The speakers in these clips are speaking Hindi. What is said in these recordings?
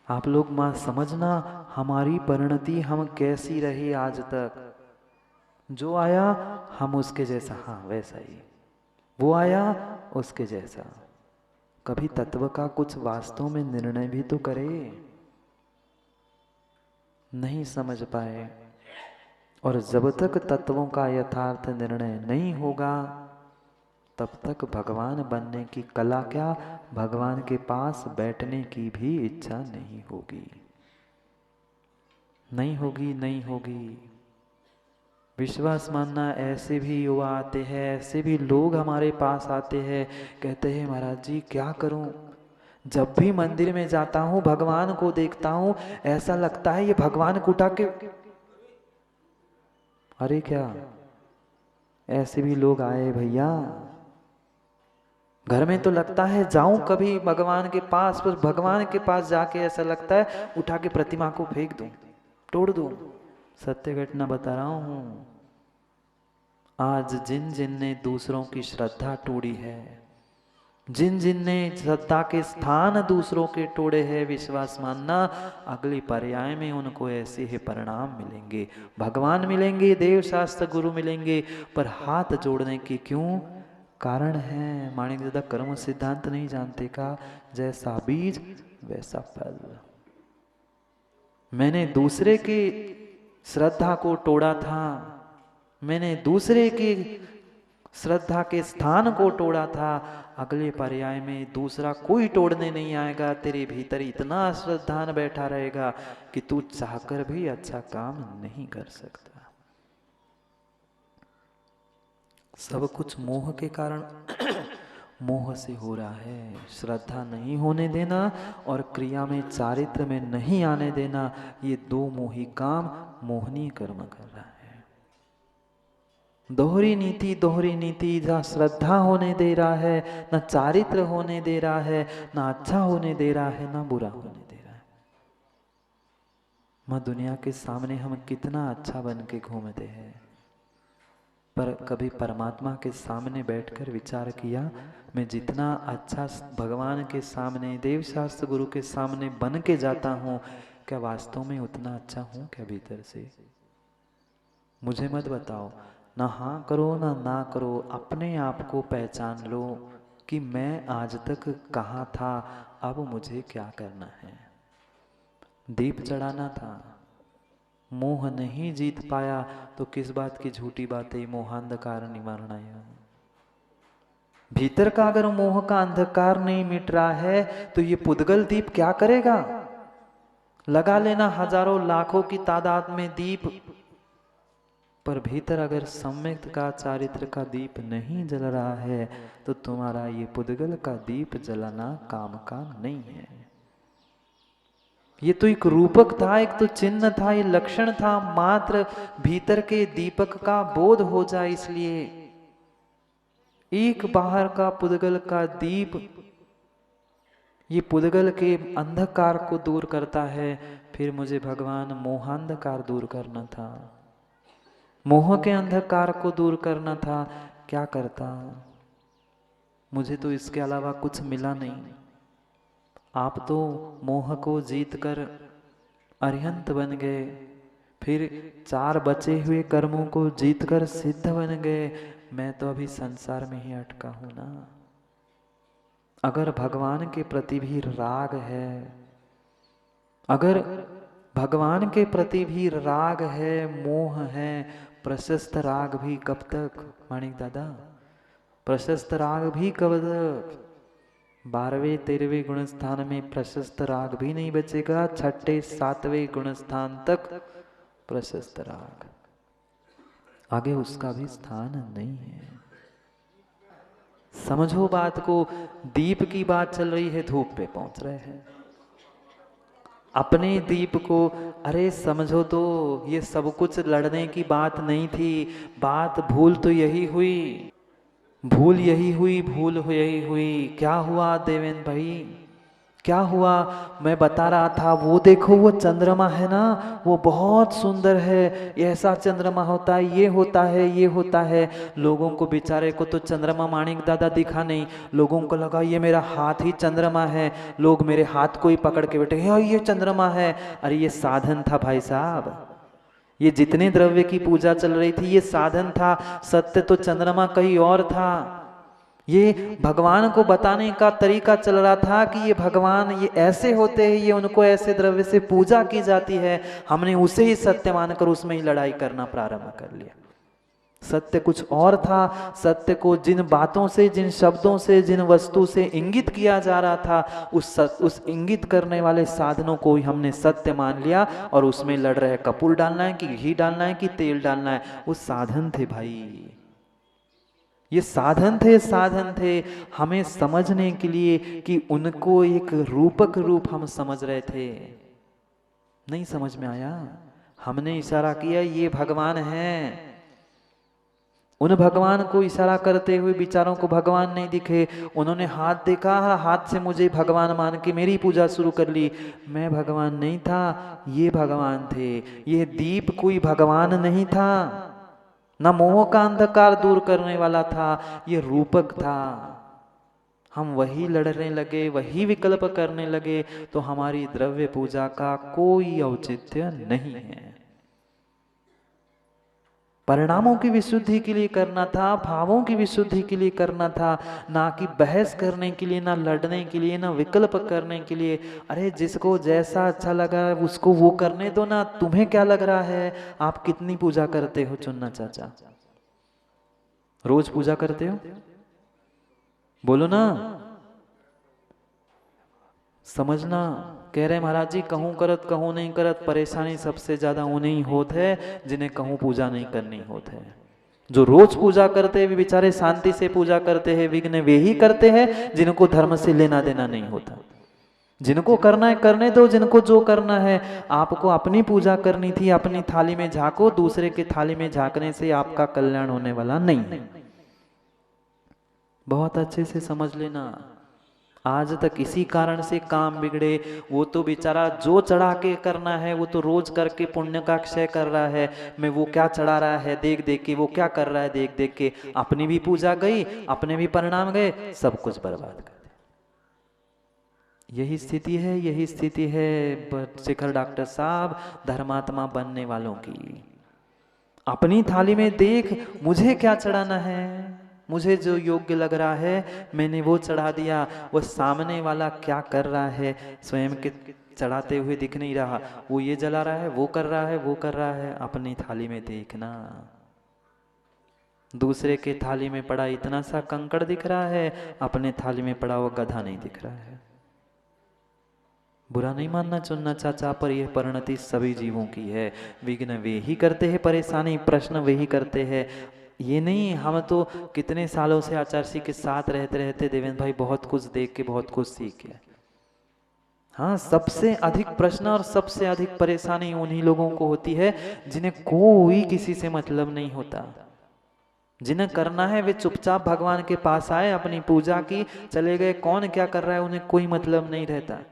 आप लोग माँ समझना, हमारी परिणति हम कैसी रही आज तक। जो आया हम उसके जैसा, हाँ वैसा ही, वो आया उसके जैसा। कभी तत्व का कुछ वास्तव में निर्णय भी तो करे, नहीं समझ पाए। और जब तक तत्वों का यथार्थ निर्णय नहीं होगा तब तक भगवान बनने की कला क्या, भगवान के पास बैठने की भी इच्छा नहीं होगी, नहीं होगी, नहीं होगी। विश्वास मानना, ऐसे भी युवा आते हैं, ऐसे भी लोग हमारे पास आते हैं, कहते हैं महाराज जी क्या करूं, जब भी मंदिर में जाता हूं भगवान को देखता हूं, ऐसा लगता है ये भगवान को उठा के, अरे क्या, ऐसे भी लोग आए भैया। घर में तो लगता है जाऊं कभी भगवान के पास, पर भगवान के पास जाके ऐसा लगता है उठा के प्रतिमा को फेंक दूं, तोड़ दूं। सत्य घटना बता रहा हूं। आज जिन जिन ने दूसरों की श्रद्धा तोड़ी है, जिन जिन ने श्रद्धा के स्थान दूसरों के तोड़े हैं, विश्वास मानना अगली पर्याय में उनको ऐसे ही परिणाम मिलेंगे। भगवान मिलेंगे, देव शास्त्र गुरु मिलेंगे, पर हाथ जोड़ने की क्यों, कारण है माणिक दादा कर्म सिद्धांत नहीं जानते का, जैसा बीज वैसा फल। मैंने दूसरे की श्रद्धा को तोड़ा था, मैंने दूसरे की श्रद्धा के स्थान को तोड़ा था, अगले पर्याय में दूसरा कोई तोड़ने नहीं आएगा, तेरे भीतर इतना श्रद्धान बैठा रहेगा कि तू चाहकर भी अच्छा काम नहीं कर सकता। सब कुछ मोह के कारण मोह से हो रहा है। श्रद्धा नहीं होने देना और क्रिया में चारित्र में नहीं आने देना, ये दो मोही काम मोहनी कर्म कर रहा है। दोहरी नीति, जहाँ श्रद्धा होने दे रहा है, ना चारित्र होने दे रहा है, ना अच्छा होने दे रहा है, ना बुरा होने दे रहा है। माँ दुनिया के सामने हम कितना अच्छा बन के घूमते हैं, पर कभी परमात्मा के सामने बैठकर विचार किया, मैं जितना अच्छा भगवान के सामने, देव शास्त्र गुरु के सामने बन के जाता हूँ, क्या वास्तव में उतना अच्छा हूँ क्या भीतर से? मुझे मत बताओ, ना हाँ करो ना करो, अपने आप को पहचान लो कि मैं आज तक कहाँ था, अब मुझे क्या करना है। दीप चढ़ाना था, मोह नहीं जीत पाया तो किस बात की झूठी बातें, मोहांधकार निवारणाया। भीतर का अगर मोह का अंधकार नहीं मिट रहा है तो ये पुद्गल दीप क्या करेगा? लगा लेना हजारों लाखों की तादाद में दीप, पर भीतर अगर सम्यक का चारित्र का दीप नहीं जल रहा है तो तुम्हारा ये पुद्गल का दीप जलाना काम का नहीं है। ये तो एक रूपक था, एक तो चिन्ह था, ये लक्षण था मात्र, भीतर के दीपक का बोध हो जाए इसलिए। एक बाहर का पुद्गल का दीप ये पुद्गल के अंधकार को दूर करता है, फिर मुझे भगवान मोहांधकार दूर करना था, मोह के अंधकार को दूर करना था। क्या करता? मुझे तो इसके अलावा कुछ मिला नहीं। आप तो मोह को जीत कर अरिहंत बन गए, फिर चार बचे हुए कर्मों को जीत कर सिद्ध बन गए। मैं तो अभी संसार में ही अटका हूं ना। अगर भगवान के प्रति भी राग है, अगर भगवान के प्रति भी राग है, मोह है, प्रशस्त राग भी कब तक माणिक दादा? प्रशस्त राग भी कब तक? 12वें 13वें गुण स्थान में प्रशस्त राग भी नहीं बचेगा, 6ठे 7वें गुण स्थान तक प्रशस्त राग, आगे उसका भी स्थान नहीं है। समझो बात को, दीप की बात चल रही है, धूप पे पहुंच रहे हैं। अपने दीप को, अरे समझो तो ये सब कुछ लड़ने की बात नहीं थी, बात भूल तो यही हुई, भूल यही हुई, भूल यही हुई। क्या हुआ देवेंद्र भाई? क्या हुआ? मैं बता रहा था, वो देखो वो चंद्रमा है ना, वो बहुत सुंदर है, ऐसा चंद्रमा होता है, ये होता है, ये होता है। लोगों को बेचारे को तो चंद्रमा माणिक दादा दिखा नहीं, लोगों को लगा ये मेरा हाथ ही चंद्रमा है। लोग मेरे हाथ को ही पकड़ के बैठे, ये चंद्रमा है। अरे ये साधन था भाई साहब, ये जितने द्रव्य की पूजा चल रही थी ये साधन था, सत्य तो चंद्रमा कहीं और था। ये भगवान को बताने का तरीका चल रहा था कि ये भगवान ये ऐसे होते हैं, ये उनको ऐसे द्रव्य से पूजा की जाती है। हमने उसे ही सत्य मानकर उसमें ही लड़ाई करना प्रारंभ कर लिया। सत्य कुछ और था। सत्य को जिन बातों से, जिन शब्दों से, जिन वस्तु से इंगित किया जा रहा था, उस इंगित करने वाले साधनों को ही हमने सत्य मान लिया और उसमें लड़ रहे। कपूर डालना है कि घी डालना है कि तेल डालना है, वो साधन थे भाई, ये साधन थे, साधन थे हमें समझने के लिए कि उनको एक रूपक रूप हम समझ रहे थे। नहीं समझ में आया? हमने इशारा किया ये भगवान है, उन भगवान को इशारा करते हुए विचारों को भगवान नहीं दिखे। उन्होंने हाथ देखा, हाथ से मुझे भगवान मान के मेरी पूजा शुरू कर ली। मैं भगवान नहीं था, ये भगवान थे। ये दीप कोई भगवान नहीं था, ना मोह का अंधकार दूर करने वाला था, ये रूपक था। हम वही लड़ने लगे, वही विकल्प करने लगे, तो हमारी द्रव्य पूजा का कोई औचित्य नहीं है। परिणामों की विशुद्धि के लिए करना था, भावों की विशुद्धि के लिए करना था, ना कि बहस करने के लिए, ना लड़ने के लिए, ना विकल्प करने के लिए। अरे जिसको जैसा अच्छा लगा उसको वो करने दो ना। तुम्हें क्या लग रहा है? आप कितनी पूजा करते हो चुन्ना चाचा? रोज पूजा करते हो? बोलो ना, समझना। कह रहे महाराज जी कहूँ करत कहूँ नहीं करत, परेशानी सबसे ज्यादा उन्हें होत है जिन्हें कहूँ पूजा नहीं करनी होत है। जो रोज पूजा करते हैं वे बेचारे शांति से पूजा करते हैं। विघ्न वे ही करते हैं जिनको धर्म से लेना देना नहीं होता। जिनको करना है करने दो, जिनको जो करना है। आपको अपनी पूजा करनी थी, अपनी थाली में झांको, दूसरे की थाली में झांकने से आपका कल्याण होने वाला नहीं है। बहुत अच्छे से समझ लेना। आज तक इसी कारण से काम बिगड़े। वो तो बेचारा जो चढ़ा के करना है वो तो रोज करके पुण्य का क्षय कर रहा है। मैं वो क्या चढ़ा रहा है देख देख के, वो क्या कर रहा है देख देख के, अपनी भी पूजा गई, अपने भी परिणाम गए, सब कुछ बर्बाद कर दिया। यही स्थिति है, यही स्थिति है शेखर डॉक्टर साहब धर्मात्मा बनने वालों की। अपनी थाली में देख, मुझे क्या चढ़ाना है, मुझे जो योग्य लग रहा है मैंने वो चढ़ा दिया। वो सामने वाला क्या कर रहा है स्वयं के चढ़ाते हुए दिख नहीं रहा। वो ये जला रहा है, वो कर रहा है, वो कर रहा है। अपनी थाली में देखना, दूसरे के थाली में पड़ा इतना सा कंकड़ दिख रहा है, अपने थाली में पड़ा हुआ गधा नहीं दिख रहा है। बुरा नहीं मानना चुनना चाचा, पर यह परिणति सभी जीवों की है। विघ्न वे ही करते हैं, परेशानी प्रश्न वे ही करते हैं। ये नहीं, हम तो कितने सालों से आचार्य के साथ रहते रहते देवेंद्र भाई बहुत कुछ देख के बहुत कुछ सीख के। हाँ, सबसे अधिक प्रश्न और सबसे अधिक परेशानी उन्हीं लोगों को होती है जिन्हें कोई किसी से मतलब नहीं होता। जिन्हें करना है वे चुपचाप भगवान के पास आए, अपनी पूजा की, चले गए। कौन क्या कर रहा है उन्हें कोई मतलब नहीं रहता।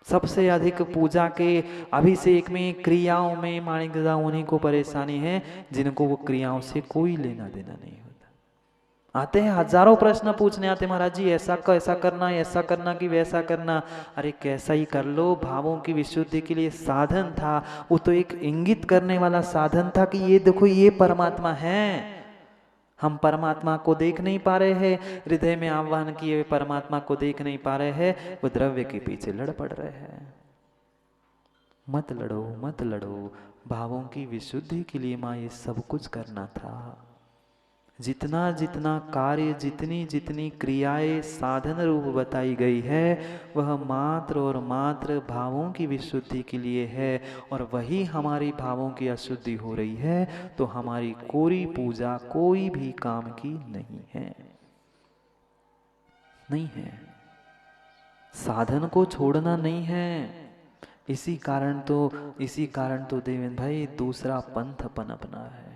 सबसे अधिक पूजा के अभिषेक में, क्रियाओं में माणिक दादा उन्हीं को परेशानी है जिनको वो क्रियाओं से कोई लेना देना नहीं होता। आते हैं हजारों प्रश्न पूछने आते, महाराज जी ऐसा करना, ऐसा करना कि वैसा करना। अरे कैसा ही कर लो, भावों की विशुद्धि के लिए साधन था। वो तो एक इंगित करने वाला साधन था कि ये देखो ये परमात्मा है। हम परमात्मा को देख नहीं पा रहे हैं, हृदय में आह्वान किए हुए परमात्मा को देख नहीं पा रहे हैं, वो द्रव्य के पीछे लड़ पड़ रहे हैं। मत लड़ो, मत लड़ो। भावों की विशुद्धि के लिए माँ ये सब कुछ करना था। जितना जितना कार्य, जितनी जितनी क्रियाएं साधन रूप बताई गई है वह मात्र और मात्र भावों की विशुद्धि के लिए है। और वही हमारी भावों की अशुद्धि हो रही है तो हमारी कोई पूजा कोई भी काम की नहीं है, नहीं है। साधन को छोड़ना नहीं है। इसी कारण तो देवेंद्र भाई दूसरा पंथ पनपना है।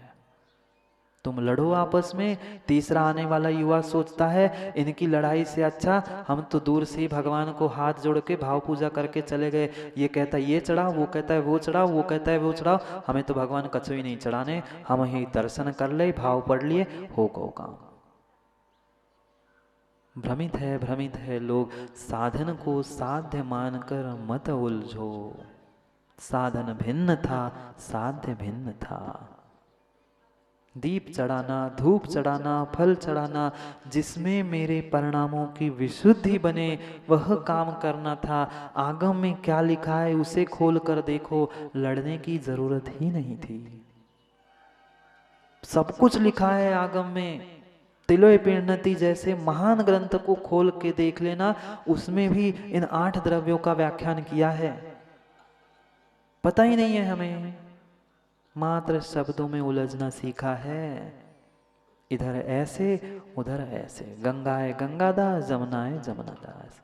तुम लड़ो आपस में। तीसरा आने वाला युवा सोचता है इनकी लड़ाई से अच्छा हम तो दूर से ही भगवान को हाथ जोड़ के भाव पूजा करके चले गए। ये कहता है ये चढ़ाओ, वो कहता है वो चढ़ाओ, वो कहता है वो चढ़ाओ, हमें तो भगवान कछु ही नहीं चढ़ाने, हम ही दर्शन कर ले, भाव पढ़ लिए, हो गो काम। भ्रमित है लोग। साधन को साध्य मानकर मत उलझो। साधन भिन्न था, साध्य भिन्न था। दीप चढ़ाना, धूप चढ़ाना, फल चढ़ाना, जिसमें मेरे परिणामों की विशुद्धि बने वह काम करना था। आगम में क्या लिखा है उसे खोल कर देखो, लड़ने की जरूरत ही नहीं थी। सब कुछ लिखा है आगम में। तिलोय प्रणति जैसे महान ग्रंथ को खोल के देख लेना, उसमें भी इन 8 द्रव्यों का व्याख्यान किया है। पता ही नहीं है हमें, मात्र शब्दों में उलझना सीखा है। इधर ऐसे उधर ऐसे, गंगाए गंगादास, जमुनाए जमुनादास।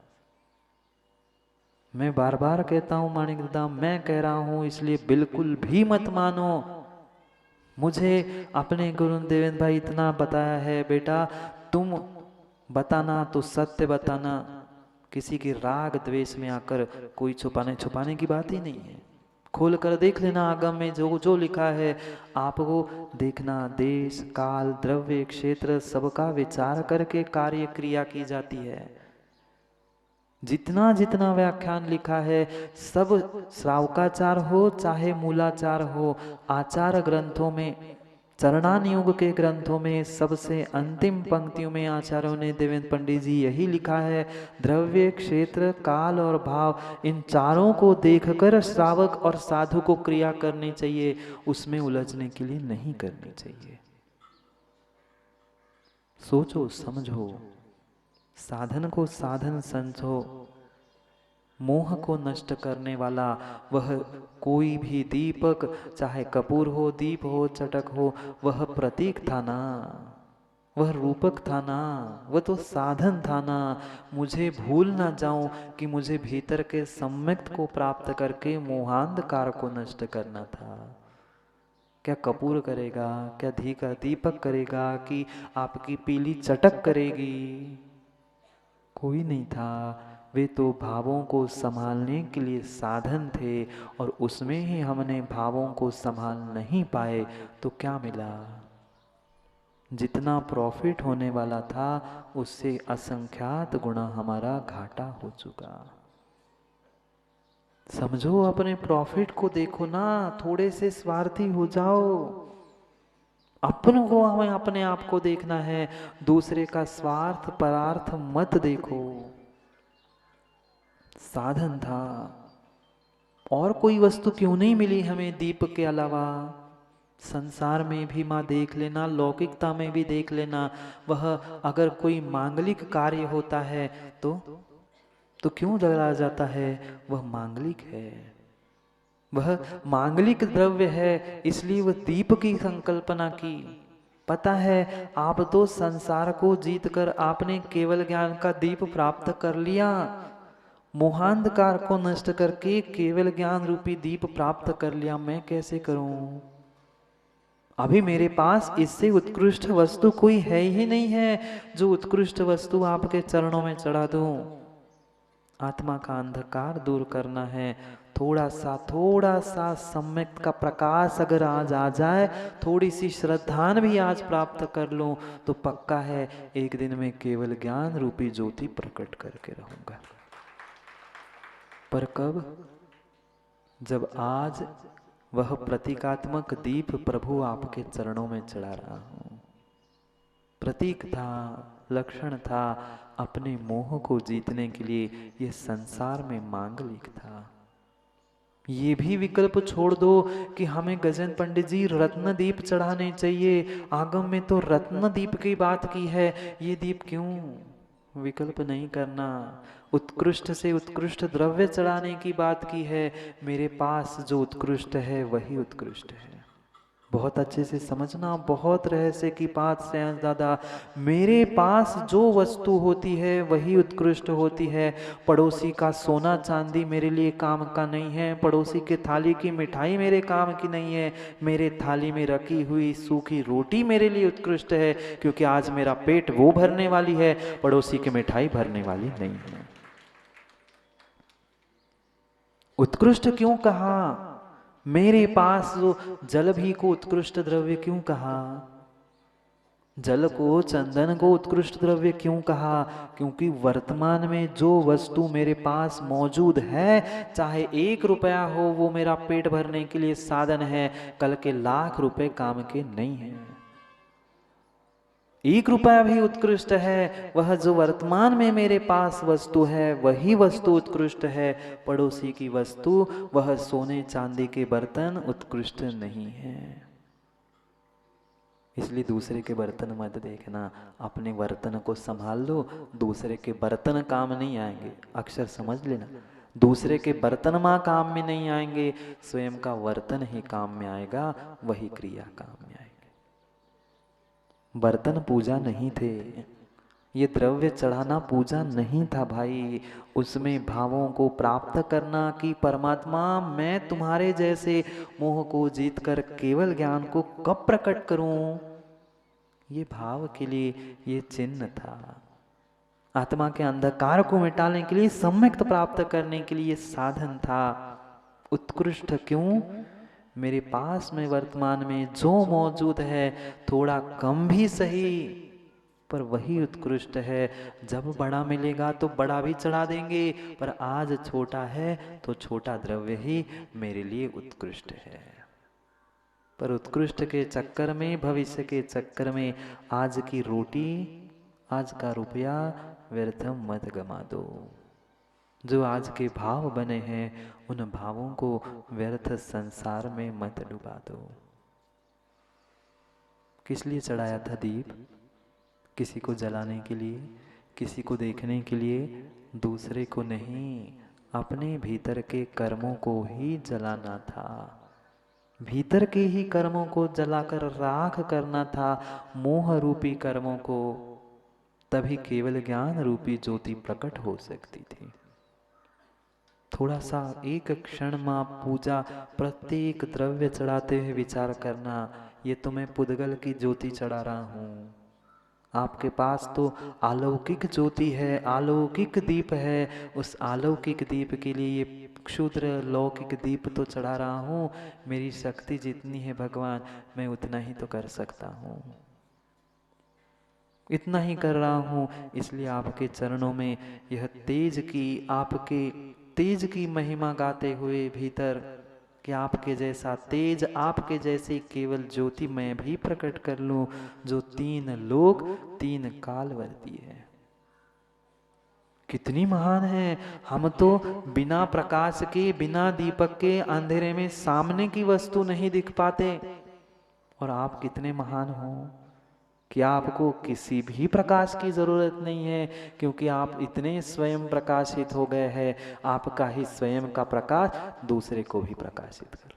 मैं बार बार कहता हूं माणिक दादा, मैं कह रहा हूं इसलिए बिल्कुल भी मत मानो। मुझे अपने गुरु देवेंद्र भाई इतना बताया है, बेटा तुम बताना तो सत्य बताना, किसी के राग द्वेष में आकर कोई छुपाने की बात ही नहीं है। खोल कर देख लेना आगम में जो जो लिखा है, आपको देखना। देश काल द्रव्य क्षेत्र सबका विचार करके कार्य क्रिया की जाती है। जितना जितना व्याख्यान लिखा है सब श्रावकाचार हो चाहे मूलाचार हो, आचार ग्रंथों में, चरणान युग के ग्रंथों में सबसे अंतिम पंक्तियों में आचार्यों ने, देवेंद्र पंडित जी, यही लिखा है, द्रव्य क्षेत्र काल और भाव, इन चारों को देखकर श्रावक और साधु को क्रिया करनी चाहिए, उसमें उलझने के लिए नहीं करनी चाहिए। सोचो समझो, साधन को साधन समझो। मोह को नष्ट करने वाला वह कोई भी दीपक, चाहे कपूर हो, दीप हो, चटक हो, वह प्रतीक था ना, वह रूपक था ना, वह तो साधन था ना। मुझे भूल ना जाऊं कि मुझे भीतर के सम्यक्त को प्राप्त करके मोहांधकार को नष्ट करना था। क्या कपूर करेगा, क्या दीपक करेगा, कि आपकी पीली चटक करेगी? कोई नहीं था। वे तो भावों को संभालने के लिए साधन थे, और उसमें ही हमने भावों को संभाल नहीं पाए तो क्या मिला? जितना प्रॉफिट होने वाला था उससे असंख्यात गुना हमारा घाटा हो चुका। समझो, अपने प्रॉफिट को देखो ना, थोड़े से स्वार्थी हो जाओ। अपन को, हमें अपने आप को देखना है, दूसरे का स्वार्थ परार्थ मत देखो। साधन था, और कोई वस्तु क्यों नहीं मिली हमें दीप के अलावा? संसार में भी माँ देख लेना, लौकिकता में भी देख लेना, वह अगर कोई मांगलिक कार्य होता है तो क्यों जला जाता है? वह मांगलिक है, वह मांगलिक द्रव्य है, इसलिए वह दीप की संकल्पना की। पता है, आप तो संसार को जीतकर आपने केवल ज्ञान का दीप प्राप्त कर लिया, मोहांधकार को नष्ट करके केवल ज्ञान रूपी दीप प्राप्त कर लिया। मैं कैसे करूं? अभी मेरे पास इससे उत्कृष्ट वस्तु कोई है ही नहीं है जो उत्कृष्ट वस्तु आपके चरणों में चढ़ा दूं। आत्मा का अंधकार दूर करना है। थोड़ा सा सम्यक का प्रकाश अगर आज आ जाए, थोड़ी सी श्रद्धान भी आज प्राप्त कर लूं, तो पक्का है एक दिन में केवल ज्ञान रूपी ज्योति प्रकट करके रहूंगा। पर कब? जब आज वह प्रतीकात्मक दीप प्रभु आपके चरणों में चढ़ा रहा हूं। प्रतीक था, लक्षण था, अपने मोह को जीतने के लिए यह संसार में मांगलिक था। ये भी विकल्प छोड़ दो कि हमें गजन पंडित जी रत्न दीप चढ़ाने चाहिए, आगम में तो रत्न दीप की बात की है, ये दीप क्यों? विकल्प नहीं करना। उत्कृष्ट से उत्कृष्ट द्रव्य चढ़ाने की बात की है, मेरे पास जो उत्कृष्ट है वही उत्कृष्ट है। बहुत अच्छे से समझना, बहुत रहस्य की बात सेंस दादा। मेरे पास जो वस्तु होती है वही उत्कृष्ट होती है। पड़ोसी का सोना चांदी मेरे लिए काम का नहीं है, पड़ोसी के थाली की मिठाई मेरे काम की नहीं है। मेरे थाली में रखी हुई सूखी रोटी मेरे लिए उत्कृष्ट है, क्योंकि आज मेरा पेट वो भरने वाली है, पड़ोसी की मिठाई भरने वाली नहीं है। उत्कृष्ट क्यों कहा? मेरे पास जो जल भी को उत्कृष्ट द्रव्य क्यों कहा? जल को, चंदन को उत्कृष्ट द्रव्य क्यों कहा? क्योंकि वर्तमान में जो वस्तु मेरे पास मौजूद है, चाहे 1 रुपया हो, वो मेरा पेट भरने के लिए साधन है, कल के लाख रुपए काम के नहीं है। 1 रुपया भी उत्कृष्ट है। वह जो वर्तमान में मेरे पास वस्तु है वही वस्तु उत्कृष्ट है। पड़ोसी की वस्तु, वह सोने चांदी के बर्तन उत्कृष्ट नहीं है। इसलिए दूसरे के बर्तन मत देखना, अपने बर्तन को संभाल लो। दूसरे के बर्तन काम नहीं आएंगे, अक्षर समझ लेना। दूसरे के बर्तन माँ काम में नहीं आएंगे, स्वयं का वर्तन ही काम में आएगा, वही क्रिया काम में आएगी। बर्तन पूजा नहीं थे, ये द्रव्य चढ़ाना पूजा नहीं था भाई। उसमें भावों को प्राप्त करना कि परमात्मा मैं तुम्हारे जैसे मोह को जीतकर केवल ज्ञान को कब प्रकट करूं, ये भाव के लिए ये चिन्ह था। आत्मा के अंधकार को मिटाने के लिए, सम्यक प्राप्त करने के लिए साधन था। उत्कृष्ट क्यों? मेरे पास में वर्तमान में जो मौजूद है, थोड़ा कम भी सही, पर वही उत्कृष्ट है। जब बड़ा मिलेगा तो बड़ा भी चढ़ा देंगे, पर आज छोटा है तो छोटा द्रव्य ही मेरे लिए उत्कृष्ट है। पर उत्कृष्ट के चक्कर में, भविष्य के चक्कर में आज की रोटी, आज का रुपया व्यर्थम मत गमा दो। जो आज के भाव बने हैं, उन भावों को व्यर्थ संसार में मत डुबा दो। किस लिए चढ़ाया था दीप? किसी को जलाने के लिए, किसी को देखने के लिए, दूसरे को नहीं, अपने भीतर के कर्मों को ही जलाना था। भीतर के ही कर्मों को जलाकर राख करना था, मोह रूपी कर्मों को। तभी केवल ज्ञान रूपी ज्योति प्रकट हो सकती थी। थोड़ा सा एक क्षण मां पूजा, प्रत्येक द्रव्य चढ़ाते हुए विचार करना, ये तो मैं पुद्गल की ज्योति चढ़ा रहा हूँ। आपके पास तो अलौकिक ज्योति है, अलौकिक दीप है। उस अलौकिक दीप के लिए ये क्षुद्र लौकिक दीप तो चढ़ा रहा हूँ। मेरी शक्ति जितनी है भगवान, मैं उतना ही तो कर सकता हूँ, इतना ही कर रहा हूँ। इसलिए आपके चरणों में यह तेज की, आपके तेज की महिमा गाते हुए भीतर, कि आपके जैसा तेज, आपके जैसे केवल ज्योति मैं भी प्रकट कर लूं, जो 3 लोक 3 काल वर्ती है। कितनी महान है। हम तो बिना प्रकाश के, बिना दीपक के अंधेरे में सामने की वस्तु नहीं दिख पाते, और आप कितने महान हो कि आपको किसी भी प्रकाश की जरूरत नहीं है, क्योंकि आप इतने स्वयं प्रकाशित हो गए हैं। आपका ही स्वयं का प्रकाश दूसरे को भी प्रकाशित कर